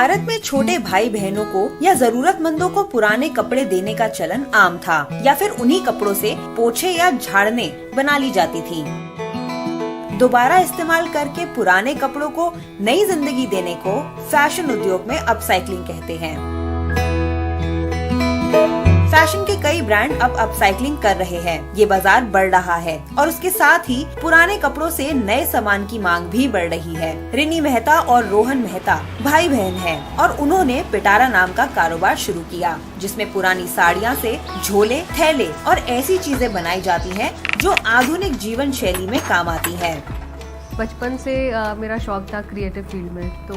भारत में छोटे भाई बहनों को या जरूरतमंदों को पुराने कपड़े देने का चलन आम था या फिर उन्हीं कपड़ों से पोछे या झाड़ने बना ली जाती थी। दोबारा इस्तेमाल करके पुराने कपड़ों को नई जिंदगी देने को फैशन उद्योग में अपसाइक्लिंग कहते हैं। फैशन के कई ब्रांड अब अपसाइक्लिंग कर रहे हैं। ये बाजार बढ़ रहा है और उसके साथ ही पुराने कपड़ों से नए सामान की मांग भी बढ़ रही है। रिनी मेहता और रोहन मेहता भाई बहन हैं और उन्होंने पिटारा नाम का कारोबार शुरू किया, जिसमें पुरानी साड़ियाँ से झोले, थैले और ऐसी चीजें बनाई जाती हैं जो आधुनिक जीवन शैली में काम आती है। बचपन से मेरा शौक था क्रिएटिव फील्ड में, तो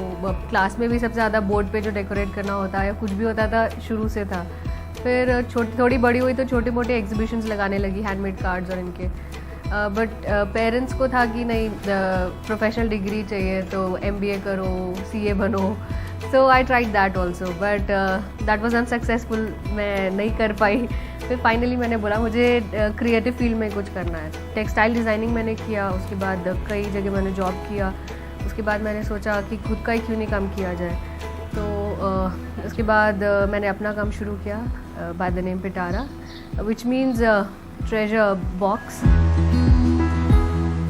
क्लास में भी सबसे ज़्यादा बोर्ड पे जो डेकोरेट करना होता है या कुछ भी होता था शुरू से था। फिर थोड़ी बड़ी हुई तो छोटे मोटे एग्जीबिशंस लगाने लगी, हैंडमेड कार्ड्स और इनके। बट पेरेंट्स को था कि नहीं प्रोफेशनल डिग्री चाहिए तो MBA करो, CA बनो। So I tried that also but that was unsuccessful, मैं नहीं कर पाई। फिर फाइनली मैंने बोला मुझे क्रिएटिव फील्ड में कुछ करना है। टेक्सटाइल डिज़ाइनिंग मैंने किया, उसके बाद कई जगह मैंने जॉब किया। उसके बाद मैंने सोचा कि खुद का ही क्यों नहीं काम किया जाए, तो उसके बाद मैंने अपना काम शुरू किया by the name Pitara, which means treasure box.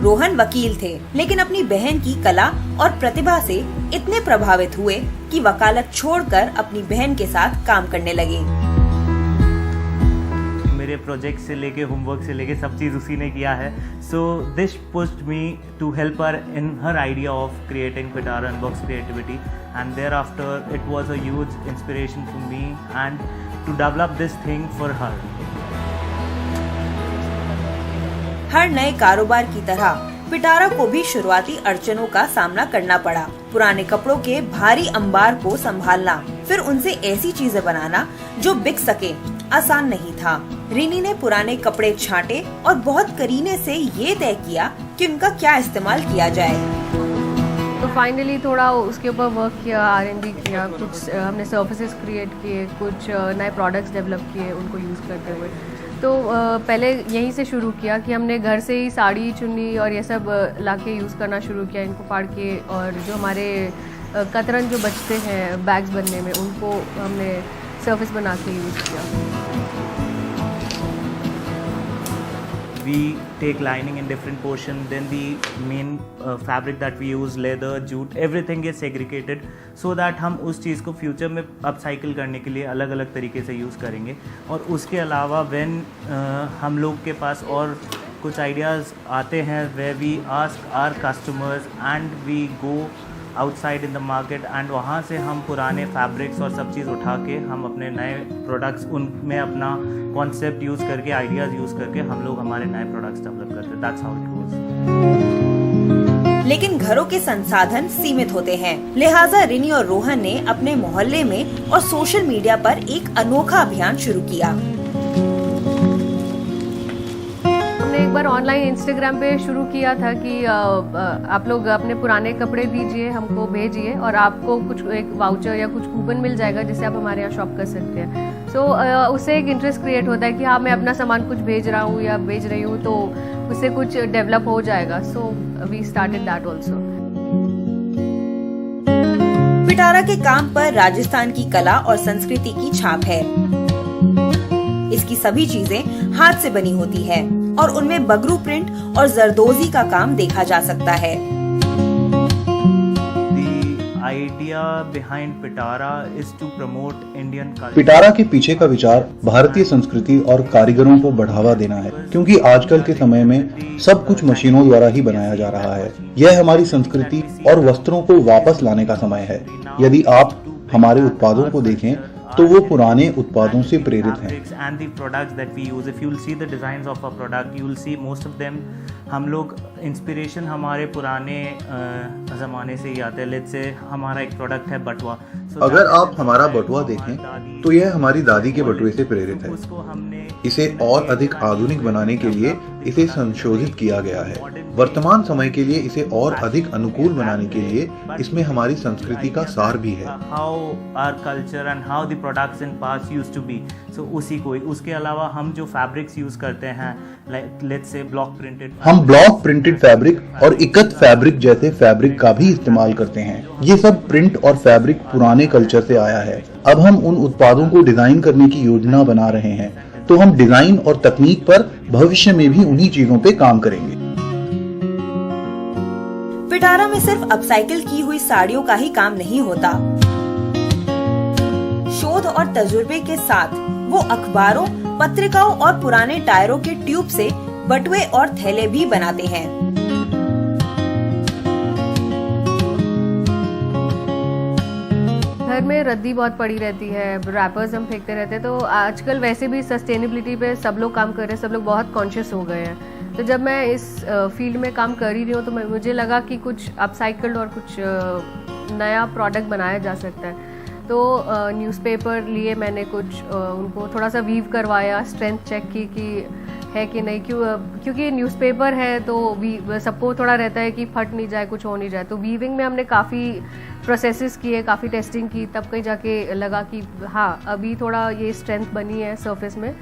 Rohan वकील थे, लेकिन अपनी बहन की कला और प्रतिभा से इतने प्रभावित हुए कि वकालत छोड़कर अपनी बहन के साथ काम करने लगे। मेरे प्रोजेक्ट से लेके होमवर्क से लेके सब चीज़ उसी ने किया है। So this pushed me to help her in her idea of creating Pitara unbox creativity, and there after it was a huge inspiration for me and to develop this thing for her. हर नए कारोबार की तरह पिटारा को भी शुरुआती अड़चनों का सामना करना पड़ा। पुराने कपड़ों के भारी अंबार को संभालना, फिर उनसे ऐसी चीजें बनाना जो बिक सके, आसान नहीं था। रिनी ने पुराने कपड़े छांटे और बहुत करीने से ये तय किया कि उनका क्या इस्तेमाल किया जाए। तो फाइनली थोड़ा उसके ऊपर वर्क किया, R&D किया, कुछ हमने सर्फेसेस क्रिएट किए, कुछ नए प्रोडक्ट्स डेवलप किए उनको यूज़ करते हुए। तो पहले यहीं से शुरू किया कि हमने घर से ही साड़ी, चुन्नी और ये सब लाके यूज़ करना शुरू किया, इनको फाड़ के। और जो हमारे कतरन जो बचते हैं बैग्स बनने में, उनको हमने सर्फेस बना के यूज़ किया। We take lining in different portion, then the main fabric that we use, leather, jute, everything is segregated so that हम उस चीज़ को फ्यूचर में अपसाइकिल करने के लिए अलग अलग तरीके से यूज़ करेंगे। और उसके अलावा व्हेन हम लोग के पास और कुछ आइडियाज़ आते हैं, where we ask our customers and we go outside in the market, and वहाँ से हम पुराने फैब्रिक्स और सब चीज़ उठा के हम अपने नए प्रोडक्ट्स, उनमें अपना कॉन्सेप्ट यूज़ करके, आइडियाज़ यूज़ करके हम लोग हमारे नए प्रोडक्ट्स डेवलप करते हैं। That's how it goes. लेकिन घरों के संसाधन सीमित होते हैं, लिहाजा रिनी और रोहन ने अपने मोहल्ले में और सोशल मीडिया पर एक अनोखा अभियान शुरू किया। एक बार ऑनलाइन इंस्टाग्राम पे शुरू किया था कि आप लोग अपने पुराने कपड़े दीजिए, हमको भेजिए और आपको कुछ एक वाउचर या कुछ कूपन मिल जाएगा जिससे आप हमारे यहाँ शॉप कर सकते हैं। सो उससे एक इंटरेस्ट क्रिएट होता है कि हाँ मैं अपना सामान कुछ भेज रहा हूँ या भेज रही हूँ, तो उससे कुछ डेवलप हो जाएगा। So we started that also. Pitara के काम पर राजस्थान की कला और संस्कृति की छाप है। इसकी सभी चीजें हाथ से बनी होती है और उनमें बगरू प्रिंट और जरदोजी का काम देखा जा सकता है। Idea behind Pitara is to promote Indian culture. Pitara के पीछे का विचार भारतीय संस्कृति और कारीगरों को बढ़ावा देना है, क्योंकि आजकल के समय में सब कुछ मशीनों द्वारा ही बनाया जा रहा है। यह हमारी संस्कृति और वस्त्रों को वापस लाने का समय है। यदि आप हमारे उत्पादों को देखें तो वो पुराने उत्पादों से प्रेरित हैं। And the products that we use, if you'll see the designs of our product, you'll see most of them, हम लोग इंस्पिरेशन हमारे पुराने ज़माने से ही आते हैं। लेट्स से हमारा एक प्रोडक्ट है बटुआ। अगर आप हमारा बटुआ देखें तो यह हमारी दादी के बटुए से प्रेरित है। इसे और अधिक आधुनिक बनाने के लिए इसे संशोधित किया गया है। वर्तमान समय के लिए इसे और अधिक अनुकूल बनाने के लिए इसमें हमारी संस्कृति का सार भी है। How our culture and how the products in past used to be, so उसी को। उसके अलावा हम जो फैब्रिक्स यूज करते हैं, like let's say block printed, हम ब्लॉक प्रिंटेड फैब्रिक और इकत फैब्रिक जैसे फैब्रिक का भी इस्तेमाल करते हैं। ये सब प्रिंट और फैब्रिक पुराने कल्चर से आया है। अब हम उन उत्पादों को डिजाइन करने की योजना बना रहे हैं, तो हम डिजाइन और तकनीक पर भविष्य में भी उन्हीं चीजों पे काम करेंगे। पिटारा में सिर्फ अपसाइकिल की हुई साड़ियों का ही काम नहीं होता। शोध और तजुर्बे के साथ वो अखबारों, पत्रिकाओं और पुराने टायरों के ट्यूब से बटुए और थैले भी बनाते हैं। घर में रद्दी बहुत पड़ी रहती है, रैपर्स हम फेंकते रहते हैं, तो आजकल वैसे भी सस्टेनेबिलिटी पे सब लोग काम कर रहे हैं, सब लोग बहुत कॉन्शियस हो गए हैं। तो जब मैं इस फील्ड में काम कर ही रही हूँ तो मुझे लगा कि कुछ अपसाइकल्ड और कुछ नया प्रोडक्ट बनाया जा सकता है। तो न्यूज़पेपर लिए मैंने कुछ उनको थोड़ा सा वीव करवाया, स्ट्रेंथ चेक की कि है कि नहीं, क्योंकि न्यूज़पेपर है तो सबको थोड़ा रहता है कि फट नहीं जाए, कुछ हो नहीं जाए। तो वीविंग में हमने काफ़ी प्रोसेसेस किए, काफ़ी टेस्टिंग की, तब कहीं जाके लगा कि हाँ अभी थोड़ा ये स्ट्रेंथ बनी है सरफेस में,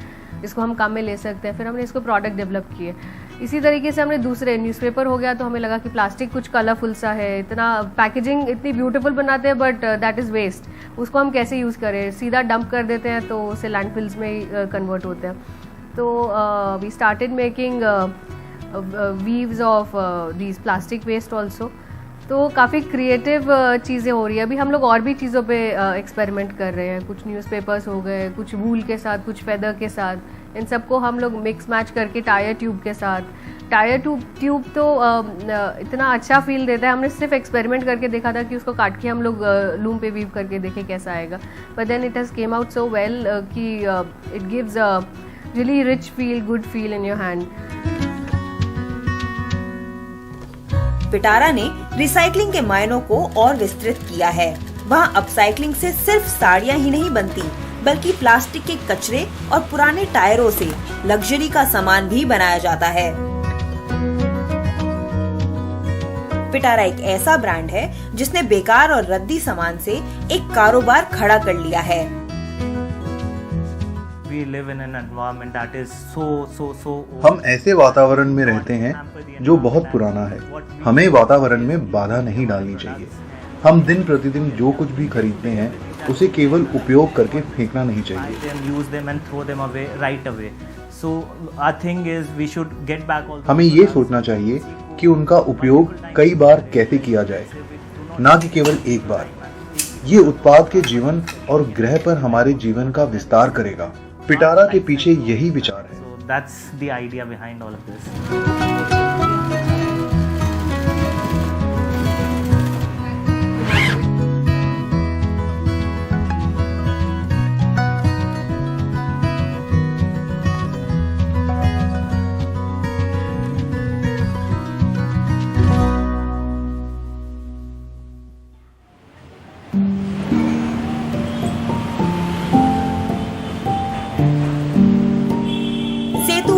इसको हम काम में ले सकते हैं। फिर हमने इसको प्रोडक्ट डेवलप किए। इसी तरीके से हमने दूसरे न्यूज़पेपर हो गया तो हमें लगा कि प्लास्टिक कुछ कलरफुल सा है, इतना पैकेजिंग इतनी ब्यूटीफुल बनाते हैं बट दैट इज़ वेस्ट, उसको हम कैसे यूज़ करें, सीधा डंप कर देते हैं तो उसे लैंडफिल्स में ही कन्वर्ट होते हैं। तो we started making weaves of these plastic waste also. तो काफ़ी क्रिएटिव चीज़ें हो रही है। अभी हम लोग और भी चीज़ों पे एक्सपेरिमेंट कर रहे हैं। कुछ न्यूज़पेपर्स हो गए, कुछ वूल के साथ, कुछ फेदर के साथ, इन सबको हम लोग मिक्स मैच करके टायर ट्यूब के साथ। टायर ट्यूब तो इतना अच्छा फील देता है, हमने सिर्फ एक्सपेरिमेंट करके देखा था कि उसको काट के हम लोग लूम पे वीव करके देखें कैसा आएगा, but then it has came out so well कि it gives a really rich feel, good feel in your hand. Pitara ने रिसाइकलिंग के मायनों को और विस्तृत किया है। वहाँ अपसाइकलिंग से सिर्फ साड़ियाँ ही नहीं बनती, बल्कि प्लास्टिक के कचरे और पुराने टायरों से लग्जरी का सामान भी बनाया जाता है। पिटारा एक ऐसा ब्रांड है जिसने बेकार और रद्दी सामान से एक कारोबार खड़ा कर लिया है। We live in an environment that is so हम ऐसे वातावरण में रहते हैं जो बहुत पुराना है। हमें वातावरण में बाधा नहीं डालनी चाहिए। हम दिन प्रतिदिन जो कुछ भी खरीदते हैं उसे केवल उपयोग करके फेंकना नहीं चाहिए। हमें ये सोचना चाहिए कि उनका उपयोग कई बार कैसे किया जाए, ना कि केवल एक बार। ये उत्पाद के जीवन और ग्रह पर हमारे जीवन का विस्तार करेगा। पिटारा के पीछे यही विचार है। So that's the idea behind all of this.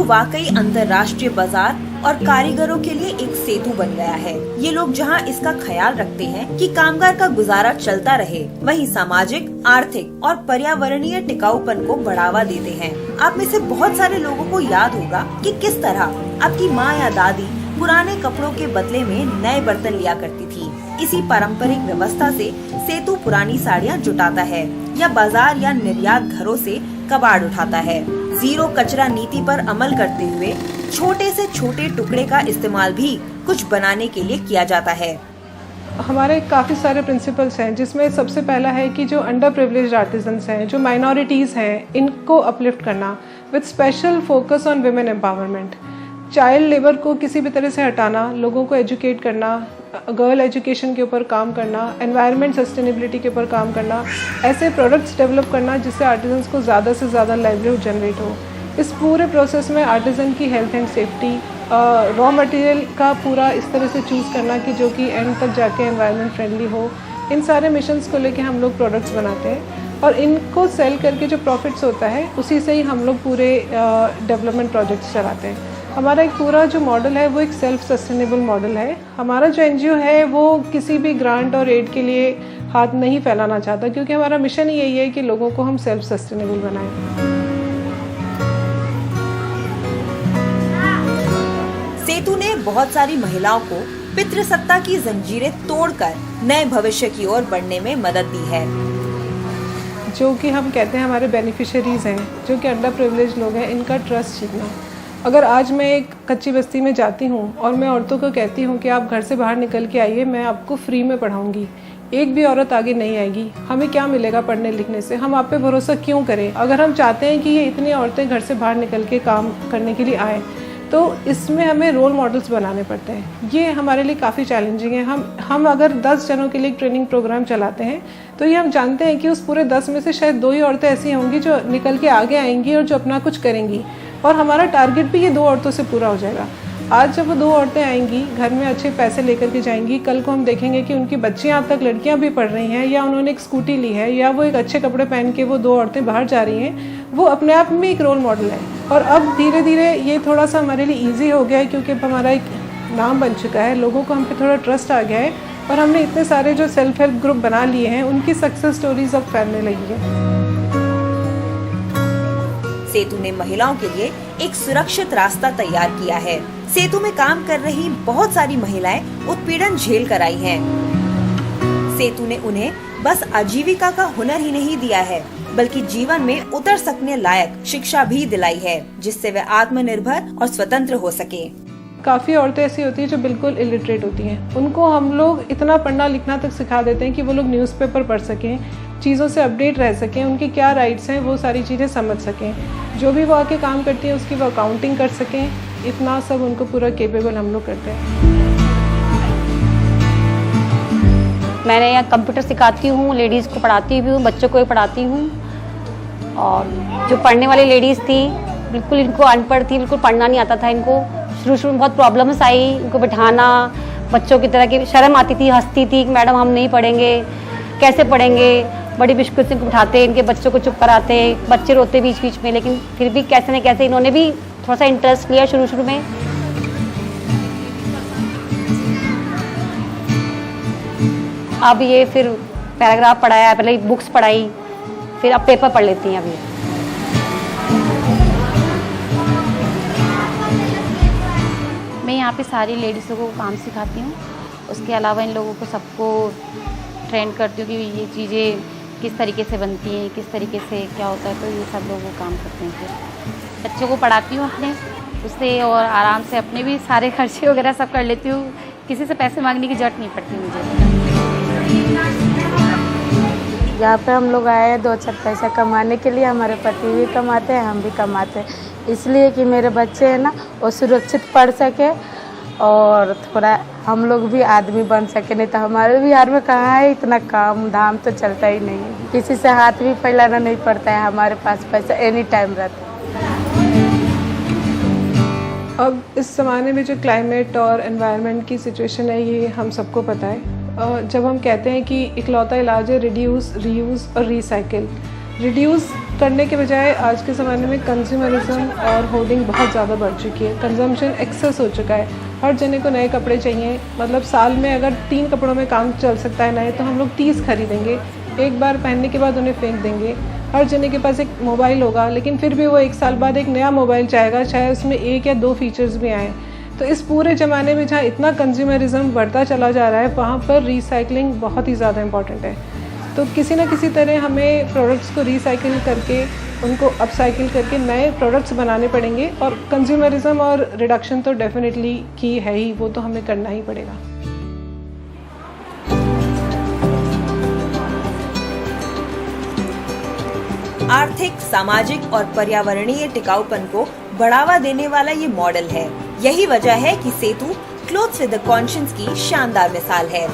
वाकई अंतर्राष्ट्रीय बाजार और कारीगरों के लिए एक सेतु बन गया है। ये लोग जहां इसका ख्याल रखते हैं कि कामगार का गुजारा चलता रहे, वहीं सामाजिक, आर्थिक और पर्यावरणीय टिकाऊपन को बढ़ावा देते हैं। आप में से बहुत सारे लोगों को याद होगा कि किस तरह आपकी माँ या दादी पुराने कपड़ों के बदले में नए बर्तन लिया करती थी। इसी पारंपरिक व्यवस्था से सेतु पुरानी साड़ियाँ जुटाता है या बाजार या निर्यात घरों से कबाड़ उठाता है। जीरो कचरा नीति पर अमल करते हुए छोटे से छोटे टुकड़े का इस्तेमाल भी कुछ बनाने के लिए किया जाता है। हमारे काफ़ी सारे प्रिंसिपल्स हैं, जिसमें सबसे पहला है कि जो अंडर प्रिविलेज्ड आर्टिजन्स हैं, जो माइनॉरिटीज़ हैं, इनको अपलिफ्ट करना with special focus on women empowerment. Child labour को किसी भी तरह से हटाना, लोगों को एजुकेट करना, गर्ल एजुकेशन के ऊपर काम करना, एनवायरनमेंट सस्टेनेबिलिटी के ऊपर काम करना, ऐसे प्रोडक्ट्स डेवलप करना जिससे आर्टिजन्स को ज़्यादा से ज़्यादा लाइवलीहुड जनरेट हो। इस पूरे प्रोसेस में आर्टिजन की health and safety, raw material का पूरा इस तरह से चूज़ करना कि जो कि एंड तक जाके एनवायरनमेंट फ्रेंडली हो, इन सारे मिशंस को लेके हम लोग प्रोडक्ट्स बनाते हैं और इनको सेल करके जो प्रॉफिट्स होता है उसी से ही हम लोग पूरे डेवलपमेंट प्रोजेक्ट्स चलाते हैं। हमारा एक पूरा जो मॉडल है वो एक सेल्फ सस्टेनेबल मॉडल है। हमारा जो एनजीओ है वो किसी भी ग्रांट और एड के लिए हाथ नहीं फैलाना चाहता, क्योंकि हमारा मिशन ही यही है कि लोगों को हम सेल्फ सस्टेनेबल बनाएं। सेतु ने बहुत सारी महिलाओं को पितृसत्ता की जंजीरें तोड़कर नए भविष्य की ओर बढ़ने में मदद दी है। जो कि हम कहते हैं हमारे बेनिफिशियरीज हैं, जो कि अंडर प्रिविलेज लोग हैं, इनका ट्रस्ट जीतना। अगर आज मैं एक कच्ची बस्ती में जाती हूँ और मैं औरतों को कहती हूँ कि आप घर से बाहर निकल के आइए, मैं आपको फ्री में पढ़ाऊँगी, एक भी औरत आगे नहीं आएगी। हमें क्या मिलेगा पढ़ने लिखने से? हम आप पे भरोसा क्यों करें? अगर हम चाहते हैं कि ये इतनी औरतें घर से बाहर निकल के काम करने के लिए आएँ, तो इसमें हमें रोल मॉडल्स बनाने पड़ते हैं। ये हमारे लिए काफ़ी चैलेंजिंग है। हम अगर 10 जनों के लिए एक ट्रेनिंग प्रोग्राम चलाते हैं, तो ये हम जानते हैं कि उस पूरे 10 में से शायद 2 ही औरतें ऐसी होंगी जो निकल के आगे आएंगी और जो अपना कुछ करेंगी, और हमारा टारगेट भी ये 2 औरतों से पूरा हो जाएगा। आज जब वो 2 औरतें आएंगी, घर में अच्छे पैसे लेकर के जाएंगी, कल को हम देखेंगे कि उनकी बच्चियां अब तक लड़कियां भी पढ़ रही हैं, या उन्होंने एक स्कूटी ली है, या वो एक अच्छे कपड़े पहन के वो 2 औरतें बाहर जा रही हैं, वो अपने आप में एक रोल मॉडल है। और अब धीरे धीरे ये थोड़ा सा हमारे लिए ईजी हो गया है, क्योंकि अब हमारा एक नाम बन चुका है, लोगों को हम पे थोड़ा ट्रस्ट आ गया है, और हमने इतने सारे जो सेल्फ हेल्प ग्रुप बना लिए हैं, उनकी सक्सेस स्टोरीज अब फैलने लगी है। सेतु ने महिलाओं के लिए एक सुरक्षित रास्ता तैयार किया है। सेतु में काम कर रही बहुत सारी महिलाएं उत्पीड़न झेल कर आई हैं। सेतु ने उन्हें बस आजीविका का हुनर ही नहीं दिया है, बल्कि जीवन में उतर सकने लायक शिक्षा भी दिलाई है, जिससे वे आत्मनिर्भर और स्वतंत्र हो सके। काफ़ी औरतें ऐसी होती हैं जो बिल्कुल इलिटरेट होती हैं। उनको हम लोग इतना पढ़ना लिखना तक सिखा देते हैं कि वो लोग न्यूज़पेपर पढ़ सकें, चीज़ों से अपडेट रह सकें, उनकी क्या राइट्स हैं वो सारी चीज़ें समझ सकें, जो भी वो आके काम करती हैं उसकी वो अकाउंटिंग कर सकें। इतना सब उनको पूरा केपेबल हम लोग करते हैं। मैंने यहाँ कंप्यूटर सिखाती हूँ, लेडीज़ को पढ़ाती भी हूँ, बच्चों को भी पढ़ाती हूँ। और जो पढ़ने वाली लेडीज़ थी, बिल्कुल इनको अनपढ़ थी, बिल्कुल पढ़ना नहीं आता था इनको। शुरू में बहुत प्रॉब्लम्स आई, इनको बिठाना, बच्चों की तरह की शर्म आती थी, हंसती थी कि मैडम हम नहीं पढ़ेंगे, कैसे पढ़ेंगे। बड़ी मुश्किल से इनको बिठाते, इनके बच्चों को चुप कराते, बच्चे रोते बीच बीच में, लेकिन फिर भी कैसे न कैसे इन्होंने भी थोड़ा सा इंटरेस्ट लिया शुरू में। अब ये फिर पैराग्राफ पढ़ाया, पहले बुक्स पढ़ाई, फिर अब पेपर पढ़ लेती हैं अभी। मैं यहाँ पे सारी लेडीज़ों को काम सिखाती हूँ। उसके अलावा इन लोगों को सबको ट्रेन करती हूँ कि ये चीज़ें किस तरीके से बनती हैं, किस तरीके से क्या होता है, तो ये सब लोग वो काम करते हैं। फिर बच्चों को पढ़ाती हूँ अपने उससे, और आराम से अपने भी सारे खर्चे वगैरह सब कर लेती हूँ। किसी से पैसे मांगने की जरूरत नहीं पड़ती मुझे। यहाँ पे हम लोग आए हैं 2-4 पैसा कमाने के लिए। हमारे पति भी कमाते हैं, हम भी कमाते हैं, इसलिए कि मेरे बच्चे हैं ना वो सुरक्षित पढ़ सके और थोड़ा हम लोग भी आदमी बन सके। नहीं तो हमारे बिहार में कहाँ है इतना काम धाम, तो चलता ही नहीं है। किसी से हाथ भी फैलाना नहीं पड़ता है, हमारे पास पैसा एनी टाइम रहता है। अब इस ज़माने में जो क्लाइमेट और एनवायरनमेंट की सिचुएशन है, ये हम सबको पता है। जब हम कहते हैं कि इकलौता इलाज है रिड्यूस, रीयूज़ और रिसाइकिल। रिड्यूस करने के बजाय आज के ज़माने में कंज्यूमरिज्म और होर्डिंग बहुत ज़्यादा बढ़ चुकी है। कंजम्पशन एक्सेस हो चुका है। हर जने को नए कपड़े चाहिए, मतलब साल में अगर 3 कपड़ों में काम चल सकता है नए, तो हम लोग 30 खरीदेंगे, एक बार पहनने के बाद उन्हें फेंक देंगे। हर जने के पास एक मोबाइल होगा, लेकिन फिर भी वो 1 साल बाद एक नया मोबाइल चाहेगा, चाहे उसमें 1 या 2 फीचर्स भी आएँ। तो इस पूरे ज़माने में जहाँ इतना कंज्यूमरिज्म बढ़ता चला जा रहा है, वहाँ पर रिसाइकलिंग बहुत ही ज़्यादा इम्पॉर्टेंट है। तो किसी न किसी तरह हमें प्रोडक्ट्स को रिसाइकिल करके, उनको अपसाइकिल करके नए प्रोडक्ट्स बनाने पड़ेंगे। और कंज्यूमरिज्म और रिडक्शन तो डेफिनेटली की है ही, वो तो हमें करना ही पड़ेगा। आर्थिक, सामाजिक और पर्यावरणीय टिकाऊपन को बढ़ावा देने वाला ये मॉडल है। यही वजह है कि सेतु क्लोथ्स विद द कॉन्शियंस की शानदार मिसाल है।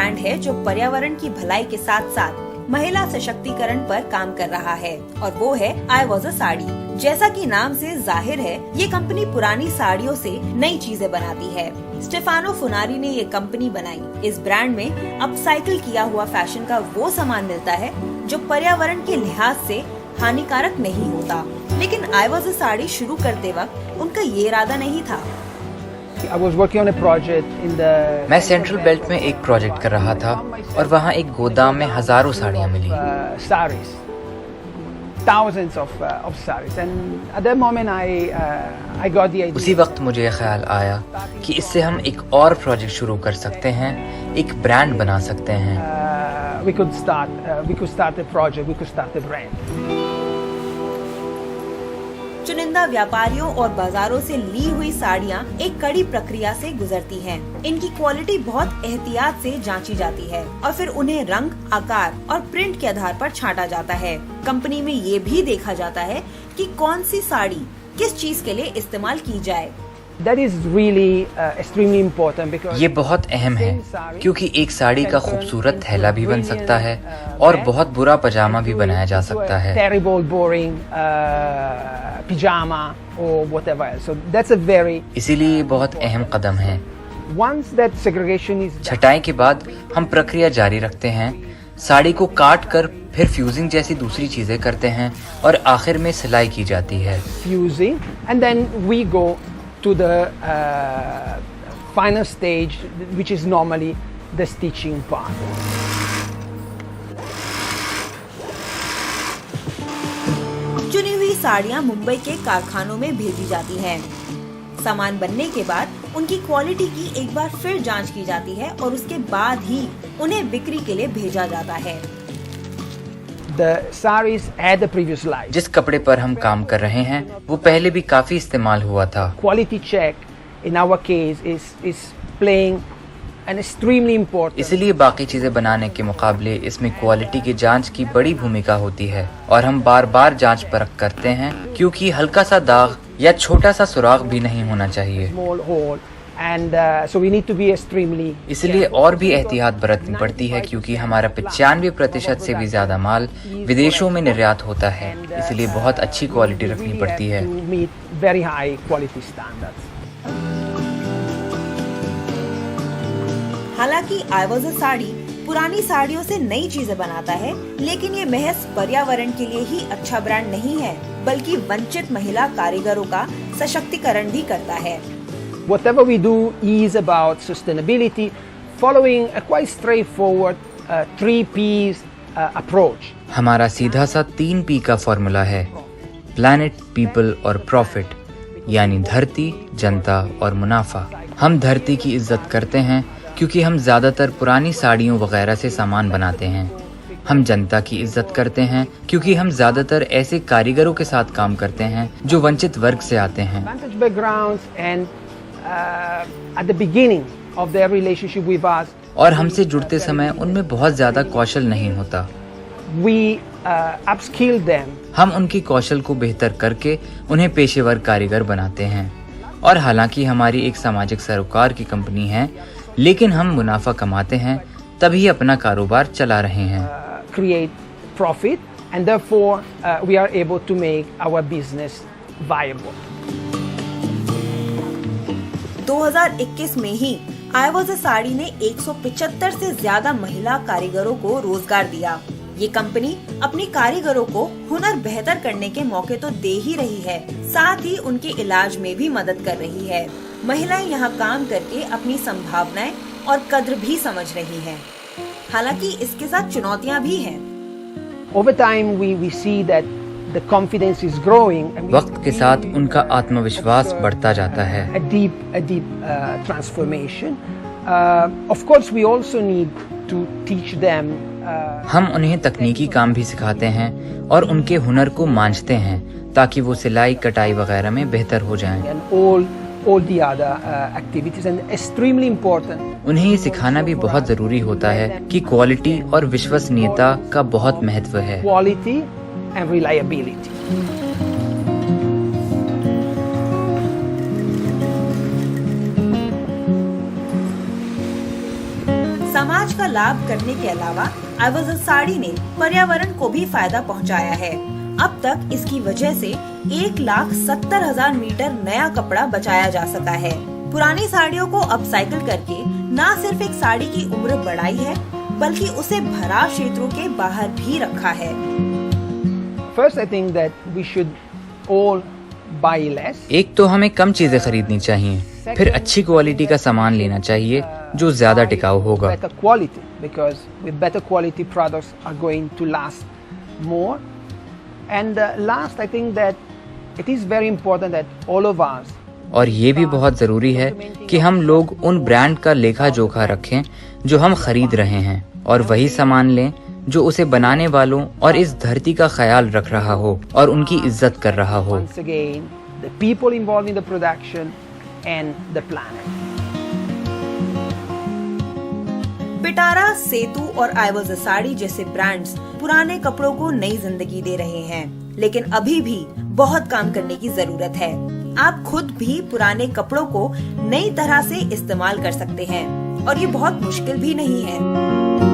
ब्रांड है जो पर्यावरण की भलाई के साथ साथ महिला सशक्तिकरण पर काम कर रहा है और वो है आई वॉज अ साड़ी। जैसा कि नाम से जाहिर है, ये कंपनी पुरानी साड़ियों से नई चीजें बनाती है। स्टेफानो फुनारी ने ये कंपनी बनाई। इस ब्रांड में अपसाइकिल किया हुआ फैशन का वो सामान मिलता है जो पर्यावरण के लिहाज से हानिकारक नहीं होता। लेकिन आई वॉज अ साड़ी शुरू करते वक्त उनका ये इरादा नहीं था। मैं सेंट्रल बेल्ट में एक प्रोजेक्ट कर रहा था और वहाँ एक गोदाम में हजारों साड़ियाँ मिली। उसी वक्त मुझे ख्याल आया कि इससे हम एक और प्रोजेक्ट शुरू कर सकते हैं, एक ब्रांड बना सकते हैं। चुनिंदा व्यापारियों और बाजारों से ली हुई साड़ियाँ एक कड़ी प्रक्रिया से गुजरती हैं। इनकी क्वालिटी बहुत एहतियात से जांची जाती है और फिर उन्हें रंग, आकार और प्रिंट के आधार पर छांटा जाता है। कंपनी में ये भी देखा जाता है कि कौन सी साड़ी किस चीज के लिए इस्तेमाल की जाए। ये बहुत अहम है क्योंकि एक साड़ी का खूबसूरत थैला भी बन सकता है और बहुत बुरा पजामा भी बनाया जा सकता है। इसीलिए ये बहुत अहम कदम है। छटाई के बाद हम प्रक्रिया जारी रखते हैं। साड़ी को काट कर फिर फ्यूजिंग जैसी दूसरी चीजें करते हैं और आखिर में सिलाई की जाती है। To the final stage, which is normally the stitching part. चुनी हुई साड़ियाँ मुंबई के कारखानों में भेजी जाती हैं। सामान बनने के बाद उनकी क्वालिटी की एक बार फिर जांच की जाती है और उसके बाद ही उन्हें बिक्री के लिए भेजा जाता है। The sarees had the previous life. जिस कपड़े पर हम काम कर रहे हैं वो पहले भी काफी इस्तेमाल हुआ था। Quality check in our case is playing an extremely important. इसलिए बाकी चीजें बनाने के मुकाबले इसमें क्वालिटी की जांच की बड़ी भूमिका होती है और हम बार बार जांच परख करते हैं क्योंकि हल्का सा दाग या छोटा सा सुराग भी नहीं होना चाहिए। Small hole. And so we need to be extremely. इसलिए और भी एहतियात बरतनी पड़ती है क्योंकि हमारा 95% से भी ज्यादा माल विदेशों में निर्यात होता है। इसलिए बहुत अच्छी क्वालिटी रखनी पड़ती है। Very high quality standards. हालांकि आई वॉज अ साड़ी पुरानी साड़ियों से नई चीजें बनाता है, लेकिन ये महज पर्यावरण के लिए ही अच्छा ब्रांड नहीं है, बल्कि वंचित महिला कारीगरों का सशक्तिकरण भी करता है। Whatever we do is about sustainability, following a quite straightforward 3 P's approach. हमारा सीधा सा 3 P का फॉर्मूला है, प्लैनेट, पीपल और प्रॉफिट, यानी धरती, जनता और मुनाफा। हम धरती की इज्जत करते हैं क्योंकि हम ज्यादातर पुरानी साड़ियों वगैरह से सामान बनाते हैं। हम जनता की इज्जत करते हैं क्योंकि हम ज्यादातर ऐसे कारीगरों के साथ काम करते हैं जो वंचित वर्ग से आते हैं। At the beginning of their relationship with us, और हमसे जुड़ते समय उनमें बहुत ज्यादा कौशल नहीं होता। We upskill them. हम उनकी कौशल को बेहतर करके उन्हें पेशेवर कारीगर बनाते हैं। और हालांकि हमारी एक सामाजिक सरोकार की कंपनी है, लेकिन हम मुनाफा कमाते हैं तभी अपना कारोबार चला रहे हैं। Create profit and therefore we are able to make our business viable. 2021 में ही आई वॉज अ साड़ी ने 175 से ज्यादा महिला कारीगरों को रोजगार दिया। ये कंपनी अपने कारीगरों को हुनर बेहतर करने के मौके तो दे ही रही है, साथ ही उनके इलाज में भी मदद कर रही है। महिलाएं यहाँ काम करके अपनी संभावनाएं और कद्र भी समझ रही हैं। हालांकि इसके साथ चुनौतियाँ भी हैं। Over time we see that the confidence is growing. वक्त के साथ उनका आत्मविश्वास बढ़ता जाता है। A deep transformation. Of course, we also need to teach them. हम उन्हें तकनीकी काम भी सिखाते हैं और उनके हुनर को मांझते हैं ताकि वो सिलाई, कटाई वगैरह में बेहतर हो जाएं। And all the other activities and extremely important. उन्हें ये सिखाना भी बहुत जरूरी होता है कि क्वालिटी और विश्वसनीयता का बहुत महत्व है। Quality and reliability. समाज का लाभ करने के अलावा आइवज़ साड़ी ने पर्यावरण को भी फायदा पहुंचाया है। अब तक इसकी वजह से 1,70,000 मीटर नया कपड़ा बचाया जा सका है। पुरानी साड़ियों को अपसाइकिल करके न सिर्फ एक साड़ी की उम्र बढ़ाई है, बल्कि उसे भरा क्षेत्रों के बाहर भी रखा है। First, I think that we should all buy less. एक तो हमें कम चीजें खरीदनी चाहिए, फिर अच्छी क्वालिटी का सामान लेना चाहिए जो ज्यादा टिकाऊ होगा। Better quality, because with better quality products are going to last more. And last, I think that it is very important that all of us. और ये भी बहुत जरूरी है कि हम लोग उन ब्रांड का लेखा जोखा रखें जो हम खरीद रहे हैं, और वही सामान लें जो उसे बनाने वालों और इस धरती का ख्याल रख रहा हो और उनकी इज्जत कर रहा हो। Once again, the people involved in the production and the planet. पिटारा, सेतु और आइवज़ साड़ी जैसे ब्रांड्स पुराने कपड़ों को नई जिंदगी दे रहे हैं, लेकिन अभी भी बहुत काम करने की जरूरत है। आप खुद भी पुराने कपड़ों को नई तरह से इस्तेमाल कर सकते हैं और ये बहुत मुश्किल भी नहीं है।